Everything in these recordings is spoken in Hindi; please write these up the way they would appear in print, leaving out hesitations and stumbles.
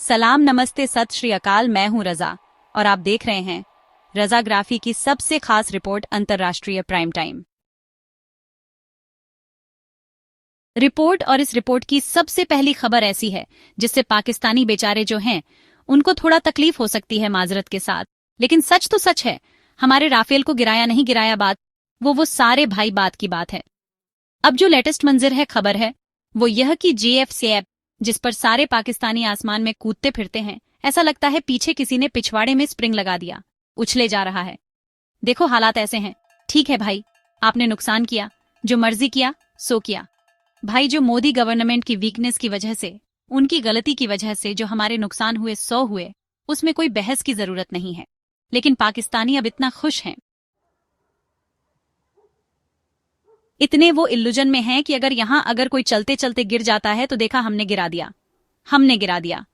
सलाम, नमस्ते, सत श्री अकाल। मैं हूं रजा और आप देख रहे हैं रजाग्राफी की सबसे खास रिपोर्ट, अंतर्राष्ट्रीय प्राइम टाइम रिपोर्ट। और इस रिपोर्ट की सबसे पहली खबर ऐसी है जिससे पाकिस्तानी बेचारे जो हैं उनको थोड़ा तकलीफ हो सकती है, माजरत के साथ। लेकिन सच तो सच है, हमारे राफेल को गिराया नहीं गिराया बात वो सारे भाई बात की बात है। अब जो लेटेस्ट मंजर है, खबर है वो यह कि JF-7 जिस पर सारे पाकिस्तानी आसमान में कूदते फिरते हैं, ऐसा लगता है पीछे किसी ने पिछवाड़े में स्प्रिंग लगा दिया, उछले जा रहा है। देखो हालात ऐसे हैं। ठीक है भाई, आपने नुकसान किया, जो मर्जी किया सो किया। भाई, जो मोदी गवर्नमेंट की वीकनेस की वजह से, उनकी गलती की वजह से जो हमारे नुकसान हुए 100 हुए, उसमें कोई बहस की जरूरत नहीं है। लेकिन पाकिस्तानी अब इतना खुश हैं, इतने वो इल्यूजन में हैं कि अगर कोई चलते चलते गिर जाता है तो देखा हमने गिरा दिया, हमने गिरा दिया।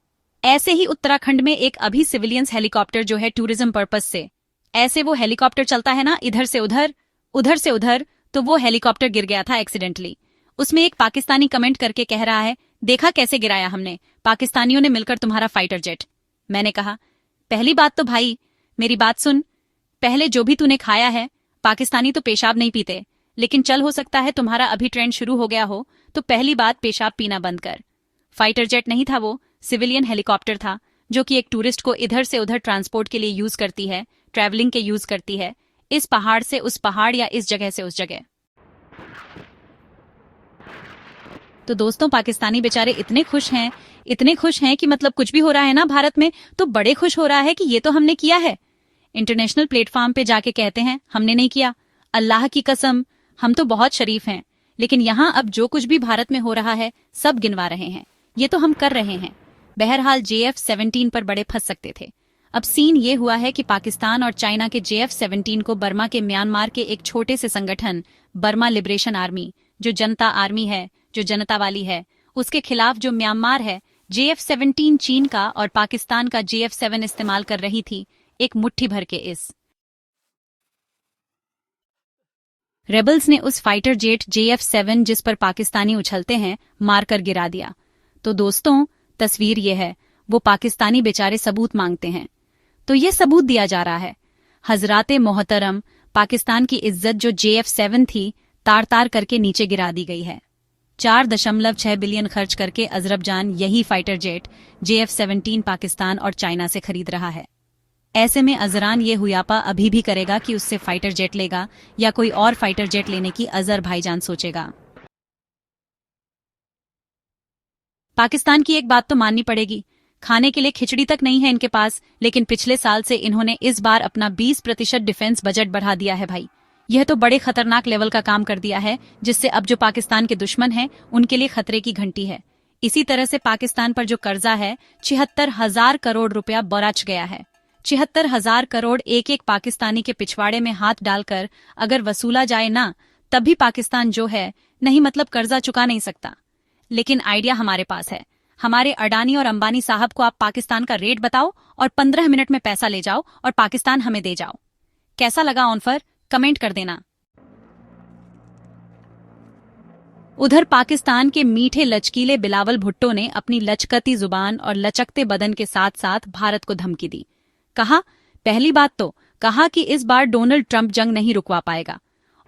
ऐसे ही उत्तराखंड में एक अभी सिविलियंस हेलीकॉप्टर जो है टूरिज्म पर्पस से, ऐसे वो हेलीकॉप्टर चलता है ना, इधर से उधर उधर से उधर, तो वो हेलीकॉप्टर गिर गया था एक्सीडेंटली। उसमें एक पाकिस्तानी कमेंट करके कह रहा है, देखा कैसे गिराया हमने, पाकिस्तानियों ने मिलकर तुम्हारा फाइटर जेट। मैंने कहा, पहली बात तो भाई मेरी बात सुन, पहले जो भी तूने खाया है, पाकिस्तानी तो पेशाब नहीं पीते, लेकिन चल हो सकता है तुम्हारा अभी ट्रेंड शुरू हो गया हो, तो पहली बात पेशाब पीना बंद कर। फाइटर जेट नहीं था, वो सिविलियन हेलीकॉप्टर था, जो कि एक टूरिस्ट को इधर से उधर ट्रांसपोर्ट के लिए यूज करती है, ट्रैवलिंग के यूज करती है, इस पहाड़ से उस पहाड़ या इस जगह से उस जगह। तो दोस्तों, पाकिस्तानी बेचारे इतने खुश हैं, इतने खुश हैं कि मतलब कुछ भी हो रहा है ना भारत में तो बड़े खुश हो रहा है कि ये तो हमने किया है। इंटरनेशनल प्लेटफॉर्म पे जाके कहते हैं हमने नहीं किया, अल्लाह की कसम हम तो बहुत शरीफ हैं। लेकिन यहाँ अब जो कुछ भी भारत में हो रहा है सब गिनवा रहे हैं, ये तो हम कर रहे हैं। बहरहाल JF-17 पर बड़े फंस सकते थे। अब सीन ये हुआ है कि पाकिस्तान और चाइना के JF-17 को बर्मा के म्यांमार के एक छोटे से संगठन बर्मा लिबरेशन आर्मी, जो जनता आर्मी है, जो जनता वाली है, उसके खिलाफ जो म्यांमार है, JF-17 चीन का और पाकिस्तान का JF-7 इस्तेमाल कर रही थी, एक मुट्ठी भर के इस रेबल्स ने उस फाइटर जेट JF-7 जिस पर पाकिस्तानी उछलते हैं मारकर गिरा दिया। तो दोस्तों, तस्वीर ये है, वो पाकिस्तानी बेचारे सबूत मांगते हैं, तो ये सबूत दिया जा रहा है। हजराते मोहतरम, पाकिस्तान की इज्जत जो JF-7 थी, तार तार करके नीचे गिरा दी गई है। 4.6 बिलियन खर्च करके अजरबजान यही फाइटर जेट JF-17 पाकिस्तान और चाइना से खरीद रहा है। ऐसे में अजरान ये हुयापा अभी भी करेगा कि उससे फाइटर जेट लेगा या कोई और फाइटर जेट लेने की अजर भाईजान सोचेगा। पाकिस्तान की एक बात तो माननी पड़ेगी, खाने के लिए खिचड़ी तक नहीं है इनके पास, लेकिन पिछले साल से इन्होंने इस बार अपना 20% डिफेंस बजट बढ़ा दिया है भाई। यह तो बड़े खतरनाक लेवल का काम कर दिया है, जिससे अब जो पाकिस्तान के दुश्मन हैं उनके लिए खतरे की घंटी है। इसी तरह से पाकिस्तान पर जो कर्जा है 76,000 करोड़ रुपया बरच गया है। 76,000 करोड़ एक एक पाकिस्तानी के पिछवाड़े में हाथ डालकर अगर वसूला जाए ना, तब भी पाकिस्तान जो है नहीं, मतलब कर्जा चुका नहीं सकता। लेकिन आइडिया हमारे पास है। हमारे अडानी और अंबानी साहब को आप पाकिस्तान का रेट बताओ और 15 मिनट में पैसा ले जाओ और पाकिस्तान हमें दे जाओ। कैसा लगा ऑफर, कमेंट कर देना। उधर पाकिस्तान के मीठे लचकीले बिलावल भुट्टो ने अपनी लचकती जुबान और लचकते बदन के साथ साथ भारत को धमकी दी। कहा, पहली बात तो कहा कि इस बार डोनाल्ड ट्रंप जंग नहीं रुकवा पाएगा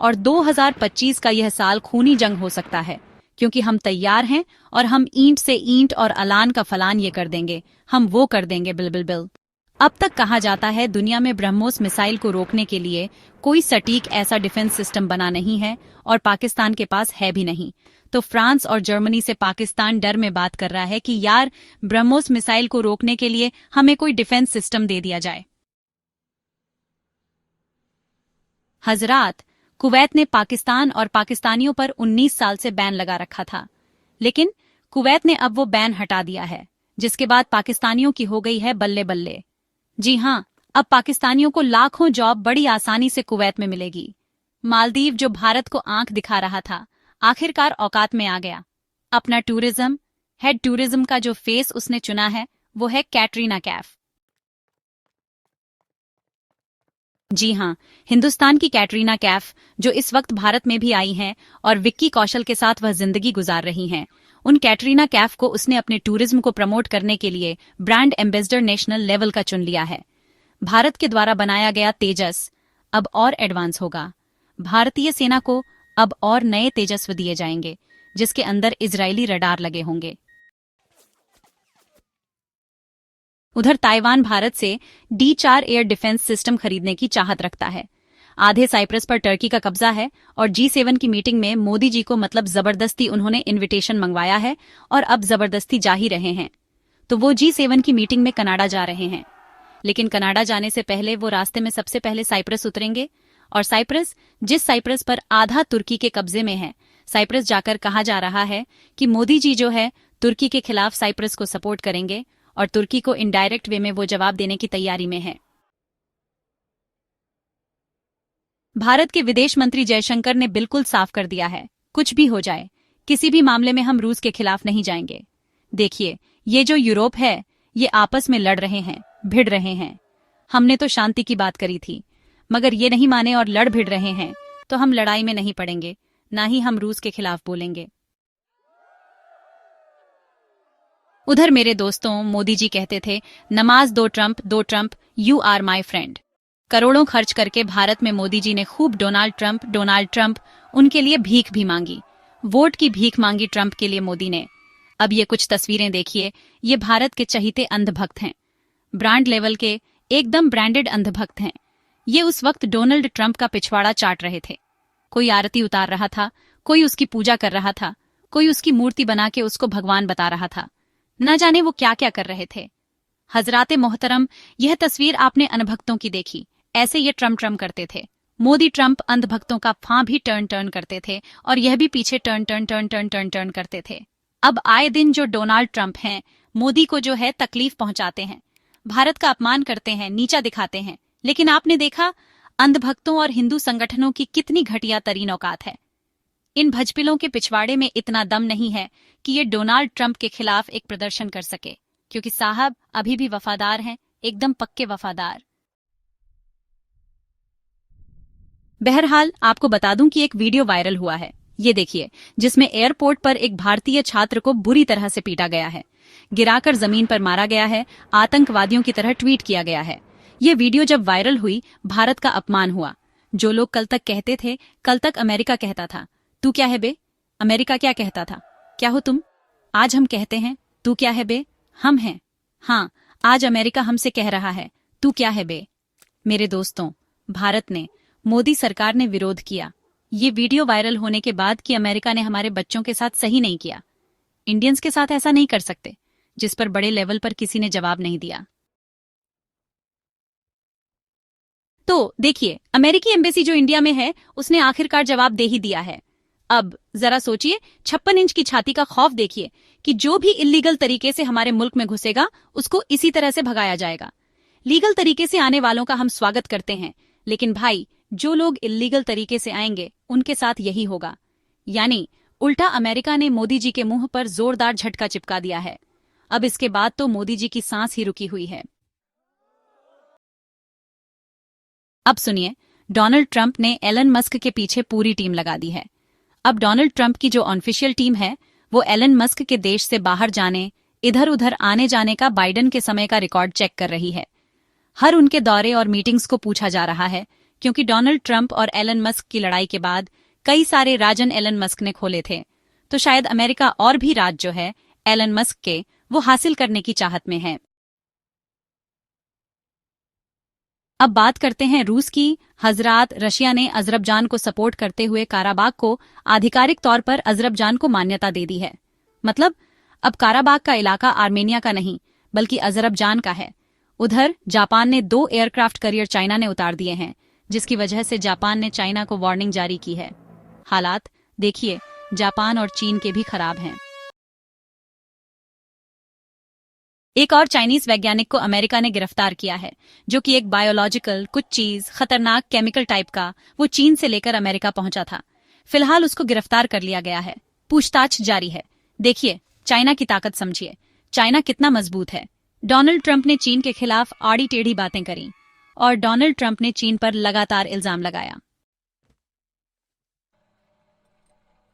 और 2025 का यह साल खूनी जंग हो सकता है, क्योंकि हम तैयार हैं और हम ईंट से ईंट और अलान का फलान ये कर देंगे, हम वो कर देंगे, बिल बिल बिल। अब तक कहा जाता है दुनिया में ब्रह्मोस मिसाइल को रोकने के लिए कोई सटीक ऐसा डिफेंस सिस्टम बना नहीं है और पाकिस्तान के पास है भी नहीं। तो फ्रांस और जर्मनी से पाकिस्तान डर में बात कर रहा है कि यार ब्रह्मोस मिसाइल को रोकने के लिए हमें कोई डिफेंस सिस्टम दे दिया जाए। हजरात, कुवैत ने पाकिस्तान और पाकिस्तानियों पर 19 साल से बैन लगा रखा था, लेकिन कुवैत ने अब वो बैन हटा दिया है, जिसके बाद पाकिस्तानियों की हो गई है बल्ले बल्ले। जी हाँ, अब पाकिस्तानियों को लाखों जॉब बड़ी आसानी से कुवैत में मिलेगी। मालदीव जो भारत को आंख दिखा रहा था, आखिरकार औकात में आ गया। अपना टूरिज्म हेड टूरिज्म का जो फेस उसने चुना है वो है कैटरीना कैफ। जी हाँ, हिंदुस्तान की कैटरीना कैफ, जो इस वक्त भारत में भी आई हैं और विक्की कौशल के साथ वह जिंदगी गुजार रही हैं। उन कैटरीना कैफ को उसने अपने टूरिज्म को प्रमोट करने के लिए ब्रांड एम्बेसडर नेशनल लेवल का चुन लिया है। भारत के द्वारा बनाया गया तेजस अब और एडवांस होगा। भारतीय सेना को अब और नए तेजस्व दिए जाएंगे, जिसके अंदर इजरायली रडार लगे होंगे। उधर ताइवान भारत से D4 एयर डिफेंस सिस्टम खरीदने की चाहत रखता है। आधे साइप्रस पर टर्की का कब्जा है और G7 की मीटिंग में मोदी जी को मतलब जबरदस्ती उन्होंने इनविटेशन मंगवाया है और अब जबरदस्ती जा ही रहे हैं। तो वो G7 की मीटिंग में कनाडा जा रहे हैं, लेकिन कनाडा जाने से पहले वो रास्ते में सबसे पहले साइप्रस उतरेंगे। और साइप्रस, जिस साइप्रस पर आधा तुर्की के कब्जे में है, साइप्रस जाकर कहा जा रहा है कि मोदी जी जो है तुर्की के खिलाफ साइप्रस को सपोर्ट करेंगे और तुर्की को इनडायरेक्ट वे में वो जवाब देने की तैयारी में है। भारत के विदेश मंत्री जयशंकर ने बिल्कुल साफ कर दिया है, कुछ भी हो जाए किसी भी मामले में हम रूस के खिलाफ नहीं जाएंगे। देखिए, ये जो यूरोप है ये आपस में लड़ रहे हैं, भिड़ रहे हैं। हमने तो शांति की बात करी थी, मगर ये नहीं माने और लड़ भिड़ रहे हैं, तो हम लड़ाई में नहीं पड़ेंगे, ना ही हम रूस के खिलाफ बोलेंगे। उधर मेरे दोस्तों, मोदी जी कहते थे नमाज दो Trump, you are my friend. करोड़ों खर्च करके भारत में मोदी जी ने खूब डोनाल्ड ट्रंप उनके लिए भीख भी मांगी, वोट की भीख मांगी ट्रंप के लिए मोदी ने। अब ये कुछ तस्वीरें देखिए, ये भारत के चहीते अंधभक्त हैं, ब्रांड लेवल के एकदम ब्रांडेड अंधभक्त हैं। ये उस वक्त डोनाल्ड ट्रंप का पिछवाड़ा चाट रहे थे। कोई आरती उतार रहा था, कोई उसकी पूजा कर रहा था, कोई उसकी मूर्ति बना के उसको भगवान बता रहा था। न जाने वो क्या क्या कर रहे थे। हजराते मोहतरम, यह तस्वीर आपने अनभक्तों की देखी, ऐसे ये ट्रम्प करते थे। मोदी ट्रंप अंधभक्तों का फां भी टर्न करते थे और यह भी पीछे टर्न करते थे। अब आए दिन जो डोनाल्ड ट्रंप हैं, मोदी को जो है तकलीफ पहुंचाते हैं, भारत का अपमान करते हैं, नीचा दिखाते हैं। लेकिन आपने देखा अंधभक्तों और हिंदू संगठनों की कितनी घटिया तरीन औकात है। इन भजपिलों के पिछवाड़े में इतना दम नहीं है कि ये डोनाल्ड ट्रंप के खिलाफ एक प्रदर्शन कर सके, क्योंकि साहब अभी भी वफादार हैं, एकदम पक्के वफादार। बहरहाल आपको बता दूं कि एक वीडियो वायरल हुआ है, ये देखिए, जिसमें एयरपोर्ट पर एक भारतीय छात्र को बुरी तरह से पीटा गया है, गिराकर जमीन पर मारा गया है, आतंकवादियों की तरह ट्वीट किया गया है। ये वीडियो जब वायरल हुई, भारत का अपमान हुआ। जो लोग कल तक कहते थे, कल तक अमेरिका कहता था तू क्या है बे, अमेरिका क्या कहता था, क्या हो तुम, आज हम कहते हैं तू क्या है बे, हम हैं। हाँ, आज अमेरिका हमसे कह रहा है तू क्या है बे। मेरे दोस्तों, भारत ने, मोदी सरकार ने विरोध किया ये वीडियो वायरल होने के बाद कि अमेरिका ने हमारे बच्चों के साथ सही नहीं किया। इंडियंस के साथ ऐसा नहीं कर सकते, जिस पर बड़े लेवल पर किसी ने जवाब नहीं दिया। तो देखिए, अमेरिकी एम्बेसी जो इंडिया में है, उसने आखिरकार जवाब दे ही दिया है। अब जरा सोचिए, 56 इंच की छाती का खौफ देखिए कि जो भी इल्लीगल तरीके से हमारे मुल्क में घुसेगा उसको इसी तरह से भगाया जाएगा। लीगल तरीके से आने वालों का हम स्वागत करते हैं, लेकिन भाई जो लोग इल्लीगल तरीके से आएंगे उनके साथ यही होगा। यानी उल्टा अमेरिका ने मोदी जी के मुंह पर जोरदार झटका चिपका दिया है। अब इसके बाद तो मोदी जी की सांस ही रुकी हुई है। अब सुनिए, डोनाल्ड ट्रंप ने एलन मस्क के पीछे पूरी टीम लगा दी है। अब डोनाल्ड ट्रंप की जो ऑफिशियल टीम है, वो एलन मस्क के देश से बाहर जाने, इधर उधर आने जाने का बाइडन के समय का रिकॉर्ड चेक कर रही है। हर उनके दौरे और मीटिंग्स को पूछा जा रहा है, क्योंकि डोनाल्ड ट्रंप और एलन मस्क की लड़ाई के बाद कई सारे राजन एलन मस्क ने खोले थे, तो शायद अमेरिका और भी राज जो है एलन मस्क के, वो हासिल करने की चाहत में है। अब बात करते हैं रूस की। हजरात, रशिया ने अजरबजान को सपोर्ट करते हुए काराबाग को आधिकारिक तौर पर अजरबजान को मान्यता दे दी है। मतलब अब काराबाग का इलाका आर्मेनिया का नहीं बल्कि अजरबजान का है। उधर जापान ने 2 एयरक्राफ्ट करियर चाइना ने उतार दिए हैं, जिसकी वजह से जापान ने चाइना को वार्निंग जारी की है। हालात देखिए, जापान और चीन के भी खराब हैं। एक और चाइनीज वैज्ञानिक को अमेरिका ने गिरफ्तार किया है, जो कि एक बायोलॉजिकल कुछ चीज खतरनाक केमिकल टाइप का वो चीन से लेकर अमेरिका पहुंचा था। फिलहाल उसको गिरफ्तार कर लिया गया है, पूछताछ जारी है। देखिए, चाइना की ताकत समझिए, चाइना कितना मजबूत है। डोनाल्ड ट्रंप ने चीन के खिलाफ आड़ी टेढ़ी बातें करी और डोनाल्ड ट्रंप ने चीन पर लगातार इल्जाम लगाया।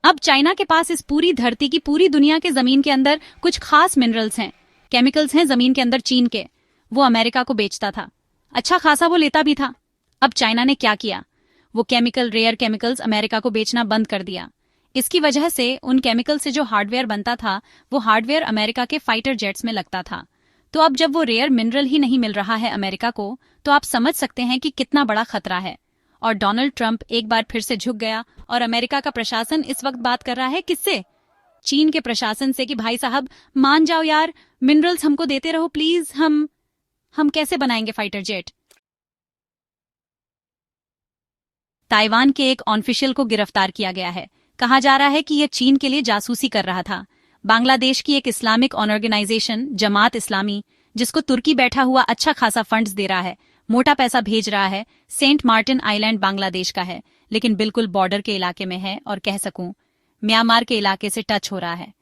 अब चाइना के पास इस पूरी धरती की, पूरी दुनिया के जमीन के अंदर कुछ खास मिनरल्स हैं, केमिकल्स हैं जमीन के अंदर चीन के, वो अमेरिका को बेचता था, अच्छा खासा वो लेता भी था। अब चाइना ने क्या किया, वो केमिकल, रेयर केमिकल्स अमेरिका को बेचना बंद कर दिया। इसकी वजह से उन केमिकल से जो हार्डवेयर बनता था, वो हार्डवेयर अमेरिका के फाइटर जेट्स में लगता था। तो अब जब वो रेयर मिनरल ही नहीं मिल रहा है अमेरिका को, तो आप समझ सकते हैं कि कितना बड़ा खतरा है। और डोनाल्ड ट्रंप एक बार फिर से झुक गया और अमेरिका का प्रशासन इस वक्त बात कर रहा है किससे? चीन के प्रशासन से कि भाई साहब मान जाओ यार, मिनरल्स हमको देते रहो प्लीज, हम कैसे बनाएंगे फाइटर जेट। ताइवान के एक ऑफिशियल को गिरफ्तार किया गया है। कहा जा रहा है कि यह चीन के लिए जासूसी कर रहा था। बांग्लादेश की एक इस्लामिक ऑर्गेनाइजेशन जमात इस्लामी, जिसको तुर्की बैठा हुआ अच्छा खासा फंड्स दे रहा है, मोटा पैसा भेज रहा है, सेंट मार्टिन आइलैंड बांग्लादेश का है, लेकिन बिल्कुल बॉर्डर के इलाके में है और कह सकूं म्यांमार के इलाके से टच हो रहा है।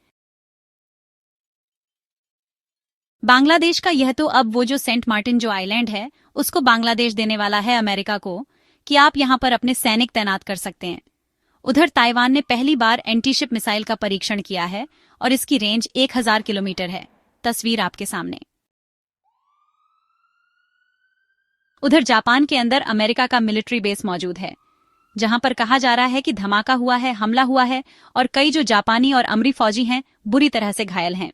बांग्लादेश का यह तो अब वो जो सेंट मार्टिन जो आइलैंड है, उसको बांग्लादेश देने वाला है अमेरिका को कि आप यहां पर अपने सैनिक तैनात कर सकते हैं। उधर ताइवान ने पहली बार एंटीशिप मिसाइल का परीक्षण किया है और इसकी रेंज 1000 किलोमीटर है। तस्वीर आपके सामने। उधर जापान के अंदर अमेरिका का मिलिट्री बेस मौजूद है, जहां पर कहा जा रहा है कि धमाका हुआ है, हमला हुआ है और कई जो जापानी और अमरी फौजी हैं बुरी तरह से घायल हैं।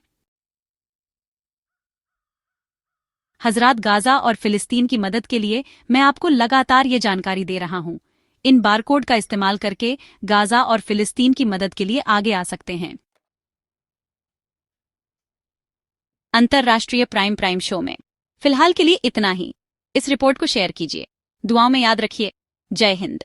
हजरात, गाजा और फिलिस्तीन की मदद के लिए मैं आपको लगातार ये जानकारी दे रहा हूं। इन बारकोड का इस्तेमाल करके गाजा और फिलिस्तीन की मदद के लिए आगे आ सकते हैं। अंतरराष्ट्रीय प्राइम शो में फिलहाल के लिए इतना ही। इस रिपोर्ट को शेयर कीजिए, दुआओं में याद रखिए। जय हिंद।